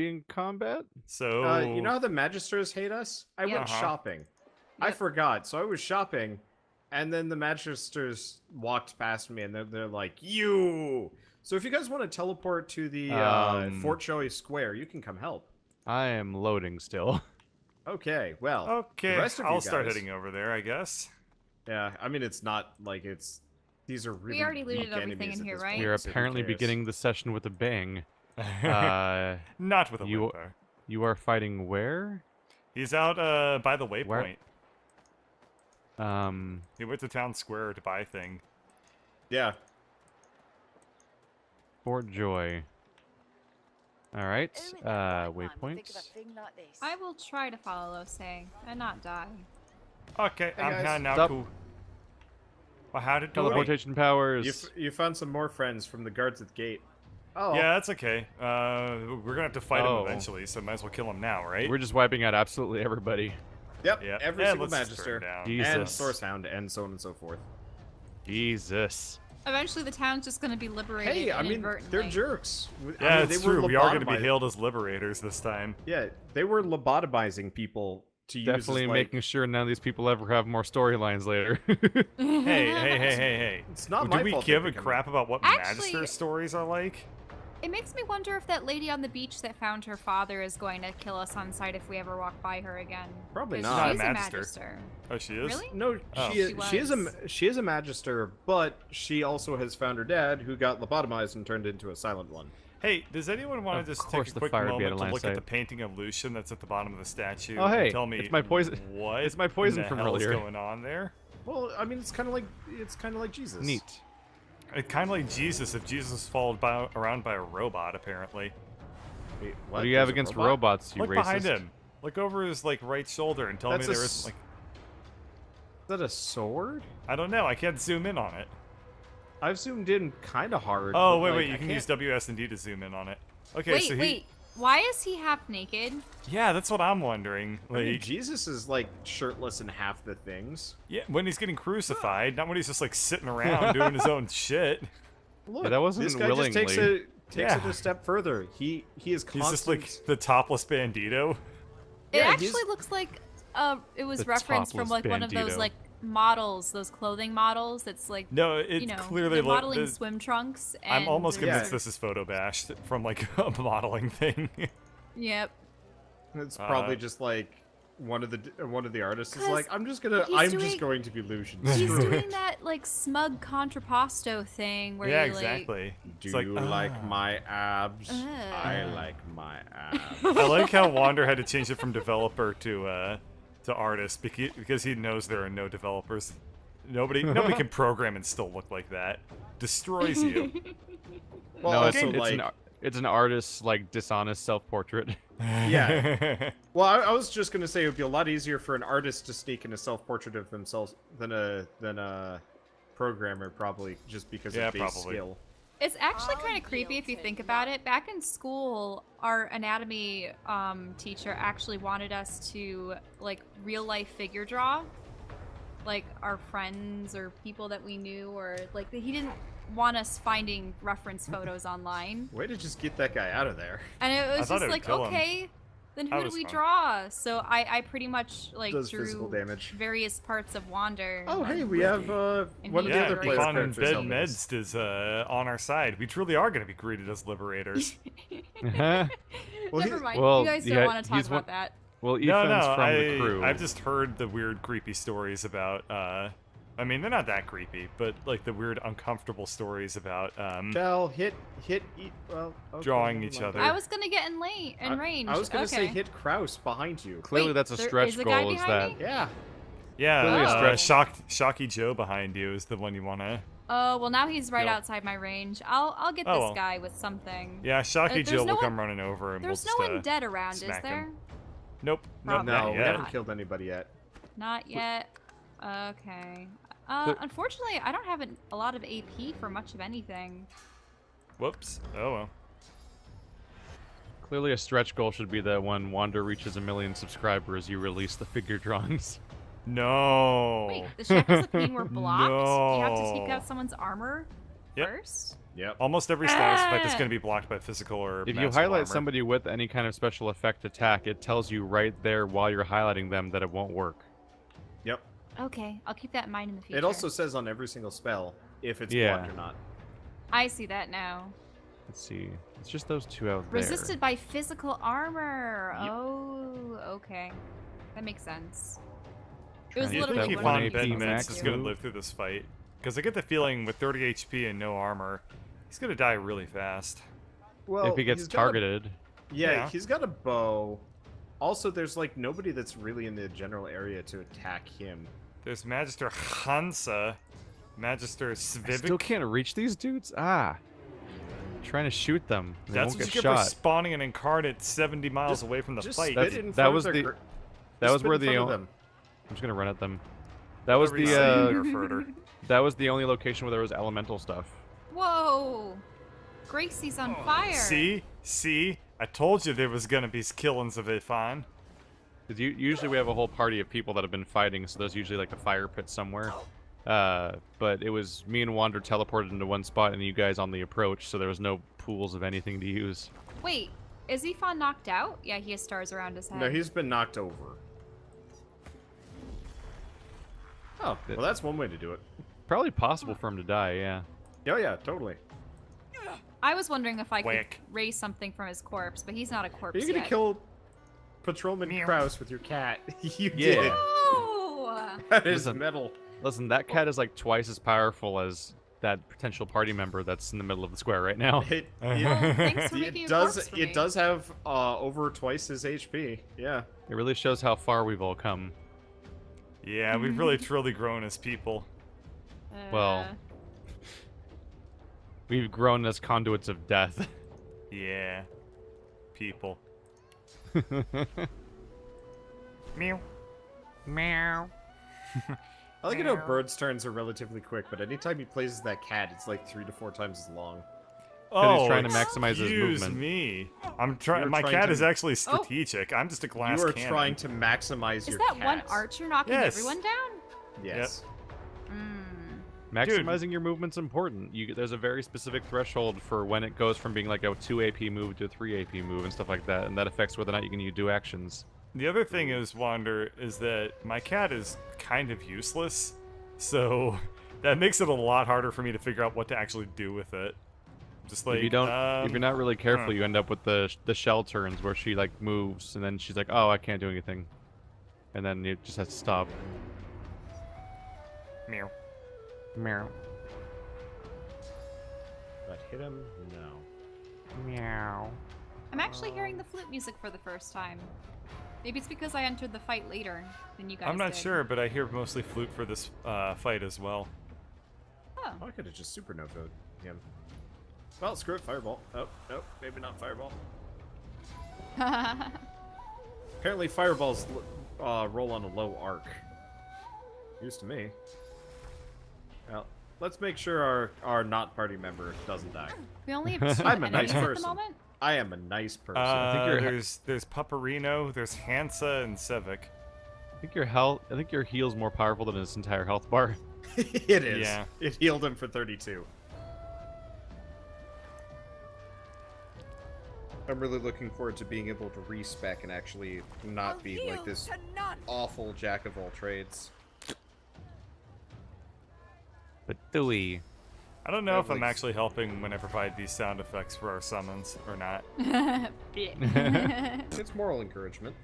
in combat? So You know how the Magisters hate us? I went shopping. I forgot, so I was shopping, and then the Magisters walked past me, and they're like, "You!" So if you guys want to teleport to the Fort Joey Square, you can come help. I am loading still. Okay, well, okay, the rest of you I'll guys, start heading over there, I guess. Yeah, I mean, it's not like it's... These are really We already looted weak everything enemies in at here, this right? point, We are so who apparently cares? beginning the session with a bang. Not with a you- whimper. You are fighting where? He's out by the waypoint. Where? He went to town square to buy a thing. Yeah. Fort Joy. Alright, waypoints. I will try to follow Losay and not die. Okay, Hey, I'm guys. here now. Stop. Cool. Well, how did it do? Teleportation powers. You found some more friends from the guards at the gate. Oh. Yeah, that's okay. We're gonna have to fight him Oh. eventually, so might as well kill him now, right? We're just wiping out absolutely everybody. Yep, Yeah. every Yeah, single let's just Magister. burn down. Jesus. And Source Hound, and so on and so forth. Jesus. Eventually, the town's just gonna be liberated. Hey, I mean, inadvertently. they're jerks. Yeah, I mean, it's they were true. We are gonna be lobotomized- hailed as liberators this time. Yeah, they were lobotomizing people to use Definitely as, like... making sure none of these people ever have more storylines later. Hey. It's not Do my we fault give they're a becoming- crap about what Actually- Magister stories are like? It makes me wonder if that lady on the beach that found her father is going to kill us on sight if we ever walk by her again. Probably 'Cause not. She's Not a a Magister. magister. Oh, she is? Really? No, Oh. she is a Magister, but she also has found her dad, who got lobotomized and turned into a silent one. Hey, does anyone want Of to just course take a the quick fire would be moment at a to look line at the sight. painting of Lucian that's at the bottom of the statue? Oh, hey, and tell me it's my poison- What it's my poison in the from hell's earlier. going on there? Well, I mean, it's kind of like Jesus. Neat. It's kind of like Jesus if Jesus was followed around by a robot, apparently. Wait, What do you have There's a against robot? robots, you Look racist? behind him. Look over his right shoulder and tell That's me a there s- isn't like Is that a sword? I don't know. I can't zoom in on it. I've zoomed in kind of hard. Oh but, wait, like, wait. You I can can't- use WSD to zoom in on it. Okay, Wait, so he. wait. Why is he half naked? Yeah, that's what I'm wondering. I mean, Like, Jesus is like shirtless in half the things. yeah, when he's getting crucified, not when he's just like sitting around doing his own shit. Look, Yeah, that wasn't this guy just takes willingly. it Yeah. a step further. He is He's constant. just like the topless bandito. It Yeah, actually he's- looks like it was The referenced from topless like one of those bandito. like models, those clothing models. That's like No, it you know clearly they're look. modeling swim trunks. And I'm almost they're convinced sort this is photo bashed from like a modeling thing. of- Yep. It's probably just like one of the artists is 'Cause like, I'm just he's just doing- going to be Lucian. He's Screw it. doing that like smug contrapposto thing where yeah, you like. exactly. Do It's like, you like my abs? Ugh. I like my abs. I like how Wander had to change it from developer to artist because he knows there are no developers. Nobody can program and still look like that. Destroys you. Well, No, also, it's an artist's like dishonest self-portrait. Yeah. Well, I was just gonna say it would be a lot easier for an artist to sneak in a self-portrait of themselves than a programmer, probably, just because Yeah, of base probably. skill. It's actually kind of creepy if you think about it. Back in school, our anatomy teacher actually wanted us to like real life figure draw, like our friends or people that we knew, or like he didn't want us finding reference photos online. Way to just get that guy out of there. And it was thought just it would like, kill him. okay, then That who do was we fun. draw? So I pretty much like Does physical drew damage. various parts of Wander. Oh, and hey, we have one of the Yeah, other players' Yvonne characters Ben helping us. Medst is on our side. We truly are going to be greeted as liberators. well, Never mind. well, you guys don't yeah, want to talk he's one- about that. no, Ethan's from the crew. I've just heard the weird, creepy stories about. I mean, they're not that creepy, but like the weird, uncomfortable stories about Shall hit, well, okay, Drawing never each mind. other. I was gonna get in range. I was gonna say Okay. hit Kraus behind you. Clearly, Wait, that's a there stretch is a guy goal. Is behind that? me? Yeah. Clearly a Yeah, Shocky Joe behind you is the one you want to. Oh well, now he's right Yep. outside my range. I'll get Oh, this well. guy with something. Yeah, Shocky there's Joe no will come one- running over and we'll There's just. no one dead around, is smack him. there? Nope. Nope. Probably No, Not we yet. haven't killed anybody yet. Not yet. Okay. But- Unfortunately, I don't have a lot of AP for much of anything. Whoops. Oh well. Clearly, a stretch goal should be that when Wander reaches 1 million subscribers, you release the figure drawings. No. Wait, the shackles of pain were blocked? You have to take No. out someone's armor? Yep. first? Yep. Almost every status effect is going to be blocked by physical or If you magical highlight armor. somebody with any kind of special effect attack, it tells you right there while you're highlighting them that it won't work. Yep. Okay, I'll keep that in mind in the future. It also says on every single spell if it's Yeah. blocked or not. I see that now. Let's see. It's just those two out there. Resisted by physical armor. Yep. Oh, okay. That makes sense. It Trying was to You get think literally that keep one on AP betting max Vince is going to move. live through this fight? Because I get the feeling with 30 HP and no armor, he's going to die really fast. Well, If he gets he's got a- targeted. yeah, he's got a bow. Also, there's like nobody that's really in the general area to attack him. There's Magister Hansa, Magister I Svivic. still can't reach these dudes? Ah. I'm trying to shoot them. They That's won't what get you get for shot. spawning an incarnate 70 miles Just- away from the Just fight. spit That's- in that front was of the- their That just was spit where in front the of them. I'm just gonna run at them. That was Whatever you the say, Nerf that was the only location where there was elemental stuff. Whoa! Gracie's on fire. See? I told you there was going to be killings of Ifan. Because usually we have a whole party of people that have been fighting, so there's usually like a fire pit somewhere. But it was me and Wander teleported into one spot and you guys on the approach, so there was no pools of anything to use. Wait, is Ifan knocked out? Yeah, he has stars around his head. No, he's been knocked over. Oh, well, that's one way to do it. Probably possible for him to die, yeah. Oh yeah, totally. I was wondering if I Whack. could raise something from his corpse, but he's not a corpse Are you gonna yet. kill Patrolman Kraus with your cat? You Yeah. did. Oh! That is Listen. metal. Listen, that cat is like twice as powerful as that potential party member that's in the middle of the square right now. It, Thanks for it making a does. corpse for It me. does have over twice his HP. Yeah. It really shows how far we've all come. Yeah, we've really truly grown as people. Well, we've grown as conduits of death. Yeah. People. Meow. Meow. I like it how Bird's turns are relatively quick, but anytime he plays as that cat, it's like 3 to 4 times as long. he's trying to maximize his excuse movement. me. I'm trying. You're My trying cat to- is actually strategic. I'm just a glass You are cannon. trying to maximize is your that one cats. archer knocking Yes. everyone down? Yes. Maximizing your movement's important. There's a very specific threshold for when it goes from being like a 2 AP move to a 3 AP move and stuff like that, and that affects whether or not you can do actions. The other thing is, Wander, is that my cat is kind of useless, so that makes it a lot harder for me to figure out what to actually do with it. Just like if you're not really careful, huh. you end up with the shell turns where she like moves and then she's like, "Oh, I can't do anything," and then you just have to stop. Meow. Meow. But hit him? No. Meow. I'm actually hearing the flute music for the first time. Maybe it's because I entered the fight later than you guys I'm not did. sure, but I hear mostly flute for this fight as well. Oh. I could have just supernovaed him. Well, screw it, fireball. Oh, no, maybe not fireball. Apparently, fireballs roll on a low arc. News to me. Well, let's make sure our not party member doesn't die. We only have 2 I'm a nice enemies at the person. moment. I am a nice person. There's Paparino, there's Hansa, and Sevic. I think your heal's more powerful than his entire health bar. It is. Yeah. It healed him for 32. I'm really looking forward to being able to respec and actually not be like this awful jack of all trades. But Dewey. I don't know if I'm like- actually helping when I provide these sound effects for our summons or not. It's moral encouragement.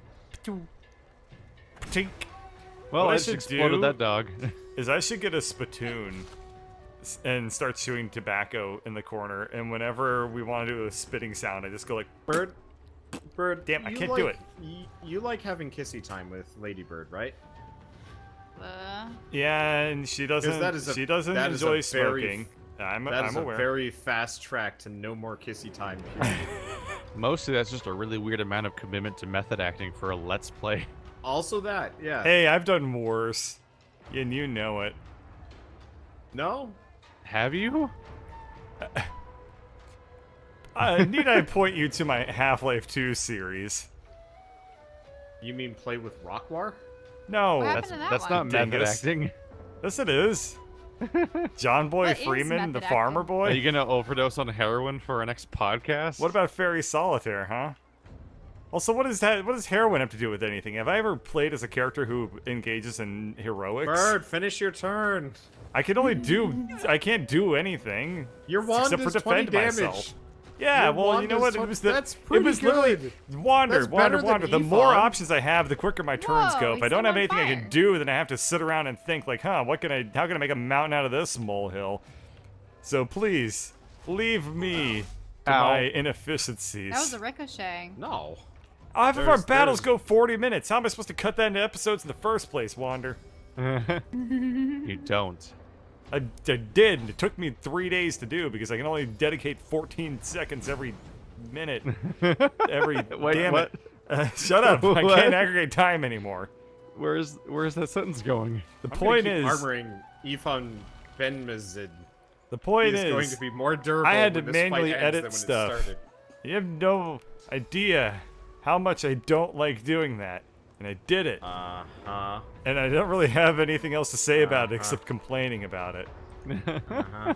Tink. Well, What I I just should exploded do- that dog. Is I should get a spittoon and start chewing tobacco in the corner, and whenever we want to do a spitting sound, I just go like, Bird. Damn, I you can't do like- You like having kissy time with Ladybird, right? yeah, and she doesn't. that is a- She doesn't that is a enjoy very- smoking. I'm That is aware. a very fast track to no more kissy time. Period. Mostly that's just a really weird amount of commitment to method acting for a Let's Play. Also that, yeah. Hey, I've done worse, and you know it. No? Have you? Need I point you to my Half-Life 2 series? You mean play with Rockwar? No, What happened to that That's one? not method Dingus. acting. yes it is. John Boy What is Freeman, the method farmer acting? Are boy? you gonna overdose on heroin for our next podcast? What about Fairy Solitaire, huh? Also, what is that? What does heroin have to do with anything? Have I ever played as a character who engages in heroics? Bird, finish your turn. I can only do. I can't do anything. Your wand except for is 20 defend damage. myself. Yeah, Your well, you wand know is what? 20 It was the. That's It pretty was literally good. wander, That's wander, better wander. than The more Ephon. options I have, the quicker my turns Whoa, go. If he's I don't still have on anything I fire. can do, then I have to sit around and think like, huh, what can I? How can I make a mountain out of this molehill? So please, leave me to Ow. my inefficiencies. That was a ricochet. No. Half of our There's- battles there's- go 40 minutes. How am I supposed to cut that into episodes in the first place, Wander? You don't. I did, and it took me 3 days to do because I can only dedicate 14 seconds every minute. Every Wait, damn what? it. Shut up. I What? can't aggregate time anymore. Where's that sentence going? The I'm point gonna keep is, armoring Ephon Benmazid. the point He's going is, to be more durable. I had to when this fight manually ends edit than when it stuff. started. you have no idea how much I don't like doing that. And I did it. Uh-huh. And I don't really have anything else to say about it except complaining about it. Uh-huh.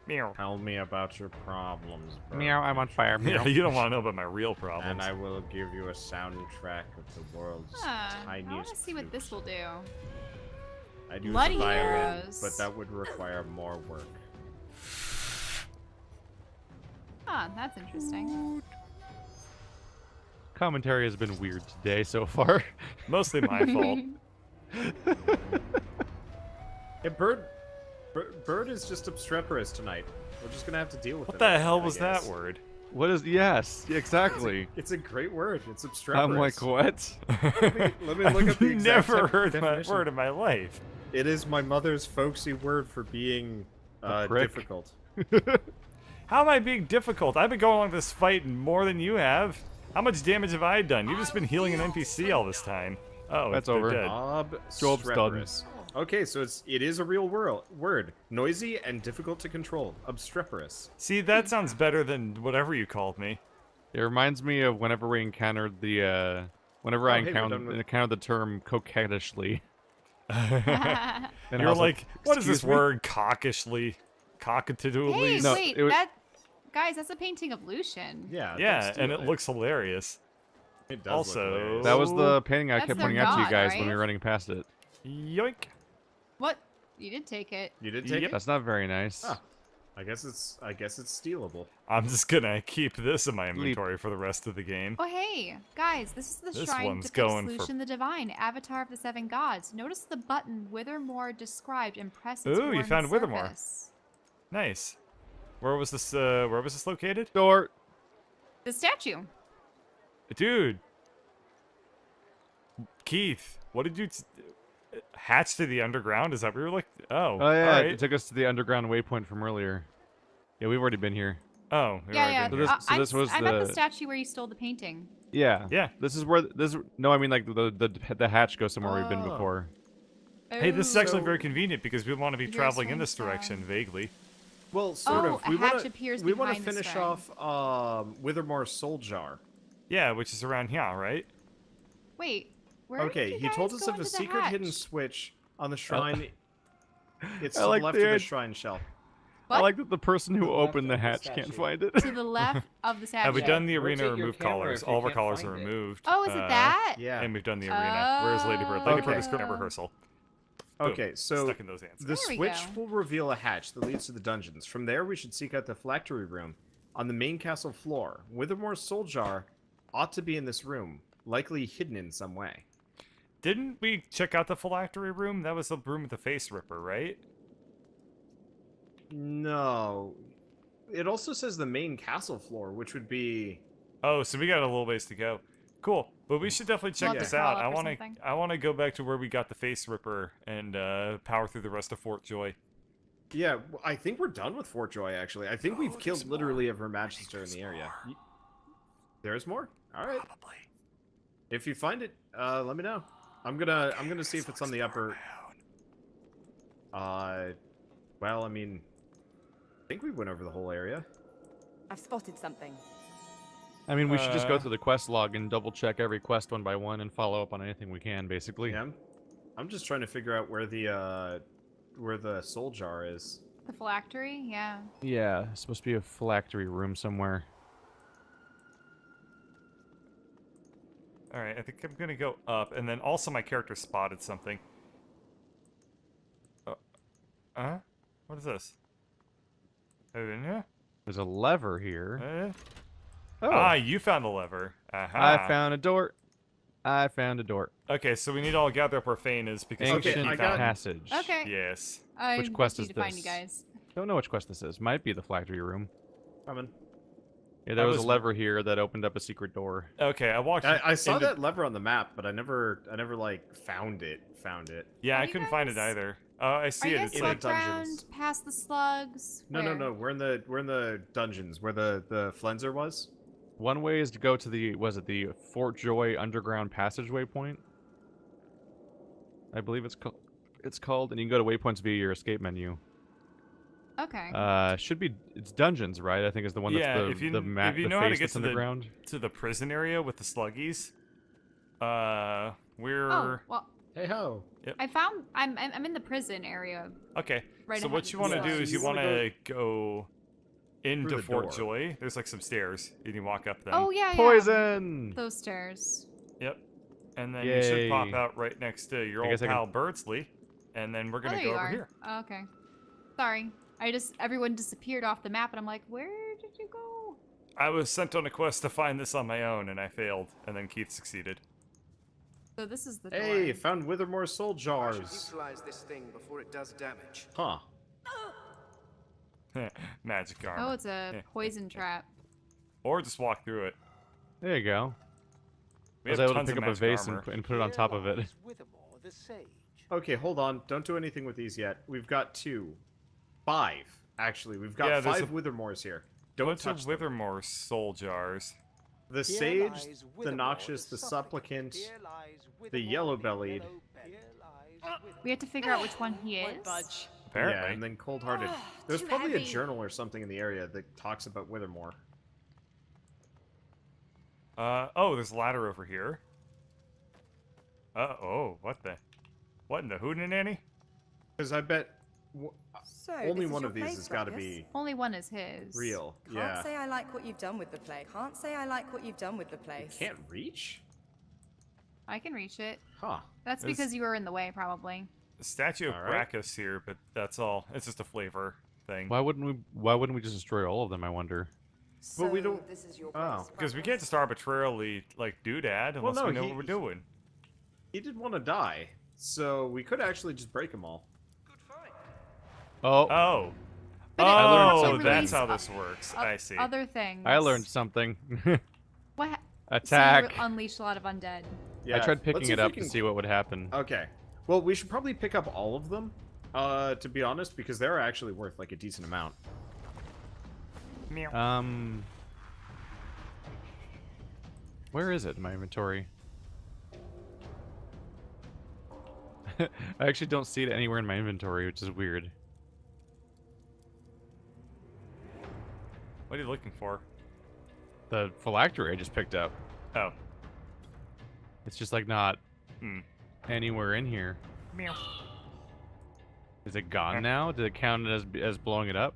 Meow. Tell me about your problems, bro. Meow, I'm on fire. Yeah, Meow. you don't want to know about my real And problems. I will give you a soundtrack of the world's I tiniest want to see what this will do. I'd use Bloody a violin, heroes. but that would require more work. Huh, that's interesting. Commentary has been weird today so far. Mostly my fault. Yeah, Bird is just obstreperous tonight. We're just gonna have to deal with it. What the hell I was that guess. word? What is? Yes, exactly. It's a great word. It's obstreperous. I'm like, what? Let me look up the exact Never heard that definition. word in my life. It is my mother's folksy word for being prick. difficult. How am I being difficult? I've been going along this fight more than you have. How much damage have I done? You've just been healing an NPC all this time. Oh, That's they're over. dead. Job's done. Obstreperous. Okay, so it is a real word. Noisy and difficult to control. Obstreperous. See, that sounds better than whatever you called me. It reminds me of whenever we encountered the, whenever I hey, we're done with- encountered the term coquettishly. And I You're was like, what is this "Excuse me?" word? Cockishly? Cockatoodly? Hey, No, wait, it wa- guys, that's a painting of Lucian. Yeah. Yeah, let's do and it looks hilarious. It does also- look hilarious. That was the painting I That's kept their pointing out to you god, guys when right? we were running past it. Yoink. What? You did take it. You did take Yep. it. That's not very nice. Ah, I guess it's stealable. I'm just gonna keep this in my inventory for the rest of the game. Oh, hey, guys, this is the This shrine one's depicts going for- Lucian the Divine, avatar of the seven gods. Notice the button Withermoore described and press its Ooh, you worn found Withermoore. surface. Nice. Where was this located? Door. The statue. Dude. Keith, what did you hatch to the underground? Is that what you were like? Oh, Oh yeah, alright. it took us to the underground waypoint from earlier. Yeah, we've already been here. Oh, you're Yeah, right, yeah. been here. So this was I'm at the the- statue where you stole the painting. Yeah. Yeah. This is where this. No, I mean like the hatch goes somewhere we've been Oh. before. Hey, this is actually So- very convenient because we want to be Here's traveling in one this stone. direction vaguely. Well, sort Oh, of. a We hatch wanna, appears we want to behind the finish shrine. off Withermoore Soul Jar. Yeah, which is around here, right? Wait, where did Okay, you he guys told us go of a into the secret hidden hatch? switch on the shrine. It's I to like the left the of the id- shrine shelf. What? I like that the person who opened the of the hatch can't statue. find it. To the left of the statue. Have we done the arena Rotate your remove camera collars? if you All of our can't collars are find it. removed. Oh, is it that? Yeah. And we've done the arena. Where's Ladybird? Ladybird Okay. is good at rehearsal. Boom. Okay, so Stuck in those hands. the There we switch go. will reveal a hatch that leads to the dungeons. From there, we should seek out the phylactery room on the main castle floor. Withermore's soul jar ought to be in this room, likely hidden in some way. Didn't we check out the phylactery room? That was the room with the face ripper, right? No. It also says the main castle floor, which would be... Oh, so we got a little ways to go. Cool, but we should definitely check We'll have this to crawl out. up I or want to. something. I want to go back to where we got the face ripper and power through the rest of Fort Joy. Yeah, I think we're done with Fort Joy, actually. I think we've killed literally every Magister in the area. There's more? Alright. Probably. If you find it, let me know. I'm gonna see if it's on the upper... Well, I mean... I think we went over the whole area. I've spotted something. I mean, we should just go Uh, through the quest log and double check every quest one by one and follow up on anything we can, basically. Yeah, I'm just trying to figure out where the where the soul jar is. The phylactery, yeah. Yeah, it's supposed to be a phylactery room somewhere. All right, I think I'm gonna go up, and then also my character spotted something. What is this? In here? There's a lever here. Oh, Ah, you found the lever. Aha. I found a door. I found a door. Okay, so we need to all gather up our Phanas because Ancient I got- passage. Okay. Yes. I Which quest need is to find you this? guys. Don't know which quest this is. Might be the phylactery room. Coming. Yeah, there I was was- a lever here that opened up a secret door. Okay, I walked. I saw into- that lever on the map, but I never like found it. Yeah, Are I you couldn't find it guys- either. Oh, I Are see you it. guys It's in the like looked dungeons. around past the slugs? No, Where? we're in the dungeons where the Flenser was. One way is to go to the Fort Joy underground passageway point? I believe it's called, and you can go to waypoints via your escape menu. Okay. It's dungeons, right? I think is the one that's Yeah, the if you the map, if you the know how to face get that's to in the ground. to the prison area with the sluggies, we're Oh, well, Hey ho. I'm in the prison area. okay. Right So ahead what of you the want to do slugs. is you You want wanna to go into the Fort door. Joy. There's like some stairs. You can walk up them. Oh yeah, yeah. Poison! Those stairs. Yep. And then you should pop Yay. out right next to your I old guess I can- pal Birdsley, and then we're Oh, gonna there go you over are. here. Oh, okay. Sorry. Everyone disappeared off the map, and I'm like, where did you go? I was sent on a quest to find this on my own, and I failed, and then Keith succeeded. So this is the door. Hey, found Withermoore soul I should jars. utilize this thing before it does damage. Huh. Magic armor. Oh, it's a poison trap. Or just walk through it. There you go. We I was have able to tons pick of up a magic vase armor. and put it on top of it. Withermoore, the sage. Okay, hold on. Don't do anything with these yet. We've got 5, actually. We've got Yeah, there's 5 Withermoores here. Don't Bunch touch of them. Withermoore soul jars. The Here sage, lies the Withermoore, noxious, the supplicant, Here lies the Withermoore, yellow-bellied. Here lies Withermoore. We have to figure out which one he Won't is. budge. Apparently. Yeah, and then cold-hearted. There's too probably a heavy. journal or something in the area that talks about Withermoore. Oh, there's a ladder over here. Oh, what in the hootenanny? Because I bet So, only this is one your of these place, has got to Ruckus? be Only one is his. real. Can't Yeah. say I like what you've done with the place. Can't say I like what you've done with the place. Can't reach? I can reach it. Huh. That's There's- because you were in the way, probably. A statue of Alright. Brachus here, but that's all. It's just a flavor thing. Why wouldn't we just destroy all of them, I wonder? So, But we don't- This is your Oh. place, Because we Ruckus? can't just arbitrarily, like, doodad unless no, we know he- what we're doing. He did want to die, so we could actually just break them all. Oh, Oh. But it also Oh, that's released how this works. I see. Other things. I learned something. What? Attack. So you unleashed a lot of undead. Yeah. I tried let's picking see it if we up can- to see what would happen. Okay. Well, we should probably pick up all of them, to be honest, because they're actually worth like a decent amount. Meow. Where is it in my inventory? I actually don't see it anywhere in my inventory, which is weird. What are you looking for? The phylactery I just picked up. Oh. It's just like not Hmm. anywhere in here. Meow. Is it gone now? Did it count as blowing it up?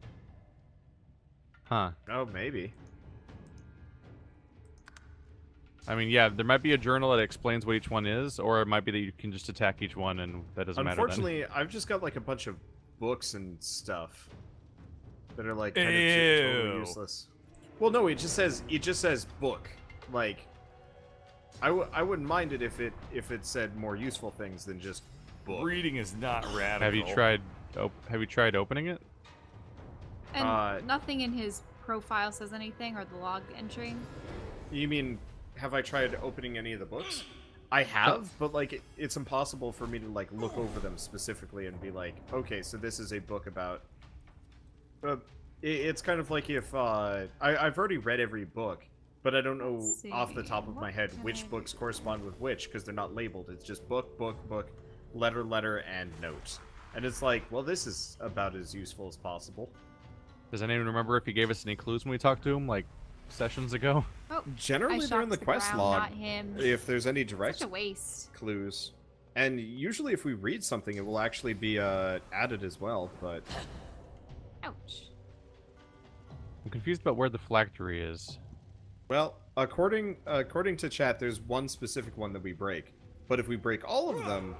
Huh. Oh, maybe. I mean, yeah, there might be a journal that explains what each one is, or it might be that you can just attack each one and that doesn't matter then. Unfortunately, I've just got like a bunch of books and stuff that are like kind of totally Ew. useless. Well, no, it just says book. Like, I wouldn't mind it if it said more useful things than just book. Reading is not radical. Have you tried opening it? And nothing in his profile says anything, or the log entry. You mean, have I tried opening any of the books? I have, but like it's impossible for me to like look over them specifically and be like, okay, so this is a book about. It's kind of like if I've already read every book, but I don't know Let's off the see, top of my what head can which I books correspond with which because they're not labeled. It's just book, letter, and note. And it's like, well, this is about as useful as possible. Does anyone remember if he gave us any clues when we talked to him, like sessions ago? Oh, Generally, I they're in shocked the quest ground, log. Not him. If there's any direct Such a waste. clues. And usually if we read something, it will actually be added as well, but... Ouch. I'm confused about where the phylactery is. Well, according to chat, there's one specific one that we break. But if we break all of them,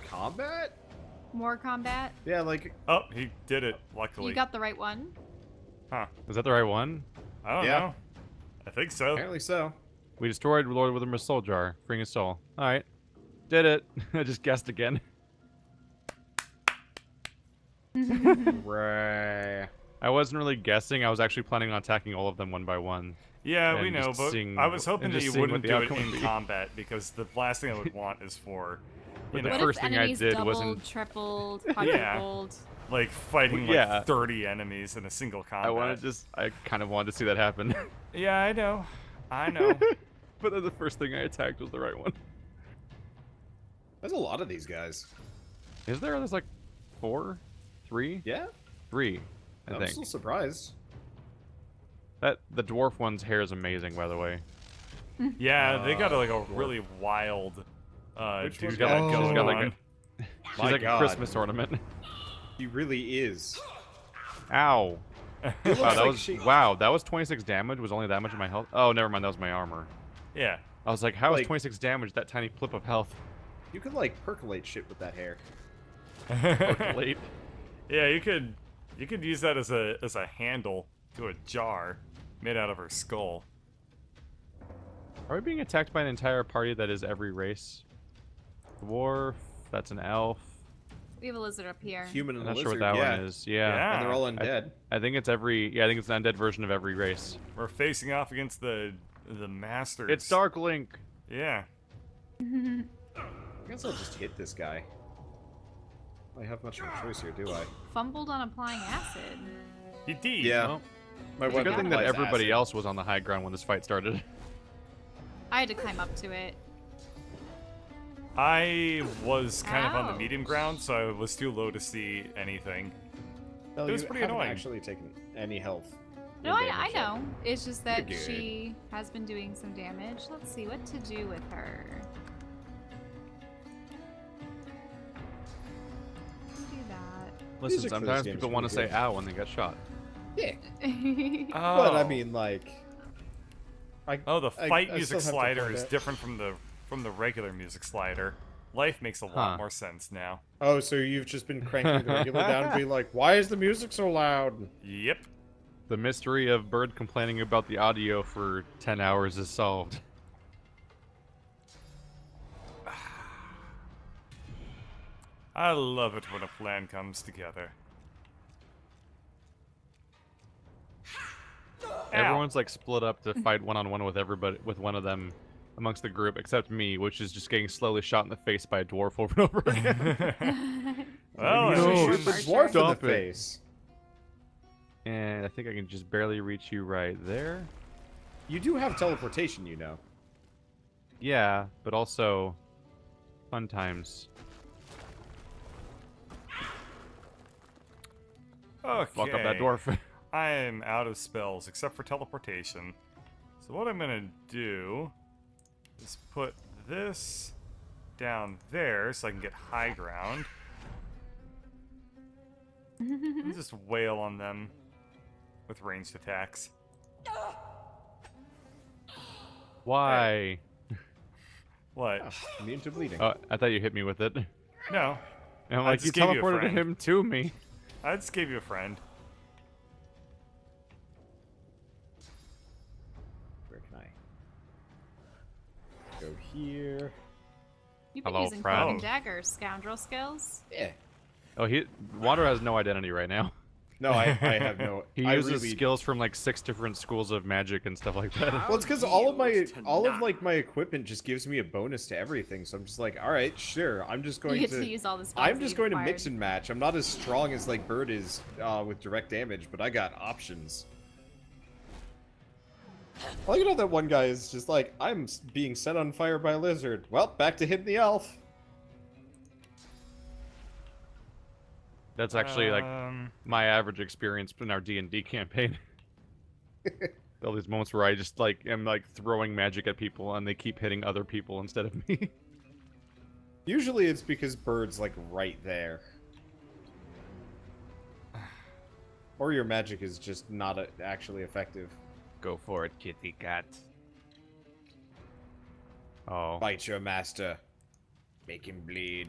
combat? More combat. Yeah, like... Oh, he did it, luckily. You got the right one. Huh. Is that the right one? I don't know. I think so. Apparently so. We destroyed Lord Withermoore's soul jar, freeing his soul. Alright. Did it. I just guessed again. Right. I wasn't really guessing. I was actually planning on attacking all of them one by one. Yeah, we and know, just but seeing- I was hoping and that just you seeing wouldn't what the do it outcome would in be. combat, because the last thing I would want is for, you But the know, What first if thing I enemies did doubled, wasn't- tripled, quadrupled? like fighting Well, yeah. like 30 enemies in a single combat. I kind of wanted to see that happen. Yeah, I know. I know. But then the first thing I attacked was the right one. There's a lot of these guys. Is there? There's like 4? 3? Yeah? 3, I I'm think. still surprised. The dwarf one's hair is amazing, by the way. Yeah, they got like a Dwarf. really wild Which dude one's got, going she's got like on. She's My like God. a Christmas ornament. He really is. Ow. It Wow, looks that like was she... wow. That was 26 damage. Was only that much of my health? Oh, never mind. That was my armor. Yeah. I was like, how is Like- 26 damage that tiny flip of health? You could, like, percolate shit with that hair. Late. Yeah, you could use that as a handle to a jar made out of her skull. Are we being attacked by an entire party that is every race? Dwarf. That's an elf. We have a lizard up here. Human I'm and a not sure lizard, what that yeah. one is. Yeah. Yeah. And they're all undead. I think it's every. Yeah, I think it's an undead version of every race. We're facing off against the masters. It's Dark Link. Yeah. I guess I'll just hit this guy. I have much of a choice here, do I? Fumbled on applying acid. He did. Yeah. Well, My it's a good weapon thing that applies everybody acid. else was on the high ground when this fight started. I had to climb up to it. I was kind of on the Ouch. medium ground, so I was too low to see anything. Well, It was you pretty haven't annoying. actually taken any health. No, or I damage yet. know. It's just that You're good. she has been doing some damage. Let's see what to do with her. Do that. Listen, Music for this sometimes game is people want to pretty say good. "ow" when they get shot. Yeah. Oh. But I mean, like... Oh, the I- fight I music still have to slider find is it. different from the regular music slider. Life makes a Huh. lot more sense now. Oh, so you've just been cranking the regular down and be like, why is the music so loud? Yep. The mystery of Bird complaining about the audio for 10 hours is solved. I love it when a plan comes together. Ow. Everyone's like split up to fight one-on-one with everybody, with one of them amongst the group, except me, which is just getting slowly shot in the face by a dwarf over and over again. Well, You no, should it's shoot the Archer. dwarf in the Stop it. face. And I think I can just barely reach you right there. You do have teleportation, you know. Yeah, but also fun times. Okay. Fuck up that dwarf. I am out of spells except for teleportation. So what I'm gonna do is put this down there so I can get high ground. And just wail on them with ranged attacks. Why? What? Immune to bleeding. Oh, I thought you hit me with it. No. And I'm I like, you just gave you a teleported friend. him to me. I just gave you a friend. Where can I go here? You've been Hello, using friend. cloak and dagger scoundrel skills. Yeah. Oh, Wander has no identity right now. No, I have no. He I uses really... skills from like 6 different schools of magic and stuff like that. Well, it's because all of my equipment just gives me a bonus to everything. So I'm just like, all right, sure. I'm just going You get to. to use all the spells I'm that just you've going to acquired. mix and match. I'm not as strong as like Bird is with direct damage, but I got options. Well, you know that one guy is just like, I'm being set on fire by a lizard. Well, back to hitting the elf. That's actually like Um, my average experience in our D&D campaign. All these moments where I just like am like throwing magic at people and they keep hitting other people instead of me. Usually it's because bird's like right there. Or your magic is just not actually effective. Go for it, kitty cat. Oh. Bite your master. Make him bleed.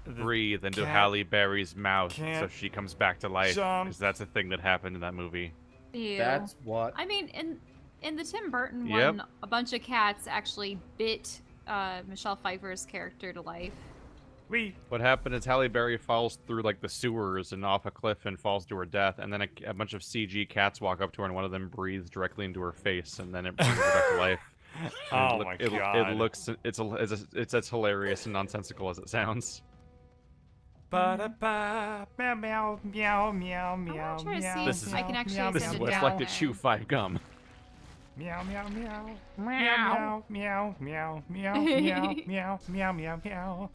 Breathe into cat Halle Berry's mouth so can't she comes back to life. jump. Because that's a thing that happened in that movie. Ew. That's what. I mean, in the Tim Burton Yep. one, a bunch of cats actually bit Michelle Pfeiffer's character to life. What happened is Halle Berry falls through like the sewers and off a cliff and falls to her death, and then a bunch of CG cats walk up to her and one of them breathes directly into her face, and then it brings her back to life. Oh my god. It looks it's as hilarious and nonsensical as it sounds. Ba-da-ba, meow, meow, meow, meow, I'm meow, gonna try to meow, see This if is- I can actually This send is it what it's down like to there. chew 5 gum. meow, meow, meow, meow, meow, meow, meow, meow, meow, meow, meow, meow, meow.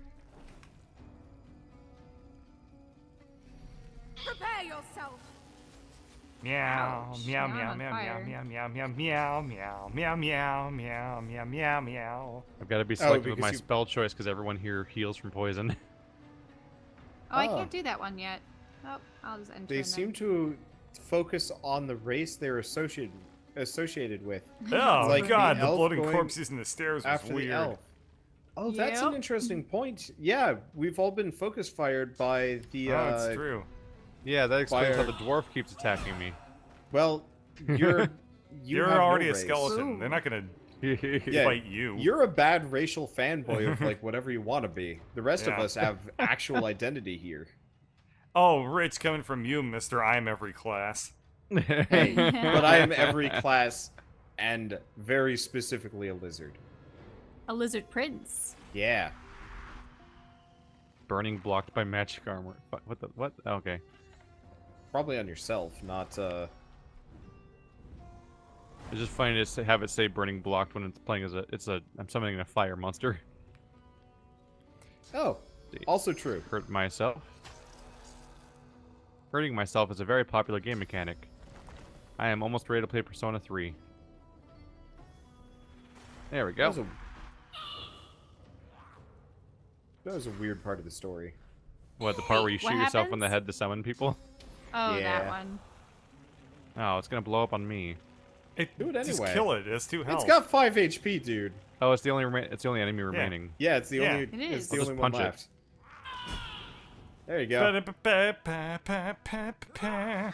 Prepare yourself. Meow, Ouch, meow, now I'm meow, on meow, meow, fire. meow, meow, meow, meow, meow, meow, meow, meow, meow, meow, meow. I've got to be selective with because my you- spell choice because everyone here heals from poison. Oh, I Oh. can't do that one yet. Oh, I'll just enter. They and seem then... to focus on the race they're associated with. Oh like the god, the elf floating going corpses in the stairs was After weird. the elf. Oh, that's an Yep. interesting point. Yeah, we've all been focus fired by the. Oh, it's true. Yeah, that explains how Fire. the dwarf keeps attacking me. Well, you You're have no already a race. skeleton. Ooh. They're not gonna Yeah, fight you. You're a bad racial fanboy of like whatever you want to be. The rest of Yeah. us have actual identity here. Oh, Rich, coming from you, Mister. I'm every class. Hey, but I am every class, and very specifically a lizard. A lizard prince. Yeah. Burning blocked by magic armor. What the what? Okay. Probably on yourself, not It's just funny to have it say burning blocked when it's playing as I'm summoning a fire monster. Oh, also true. Hurt myself. Hurting myself is a very popular game mechanic. I am almost ready to play Persona 3. There we go. That was a weird part of the story. What, the part where you What shoot yourself in the happens? head to summon people? Oh, Yeah. that one. Oh, it's gonna blow up on me. Do it Just anyway. kill it. It's 2 health. It's got 5 HP, dude. Oh, it's the only enemy remaining. Yeah, it's the Yeah. only. It It's is. the I'll only just one punch it. left. There you go. Ba-da-ba-ba-ba-ba-ba-ba.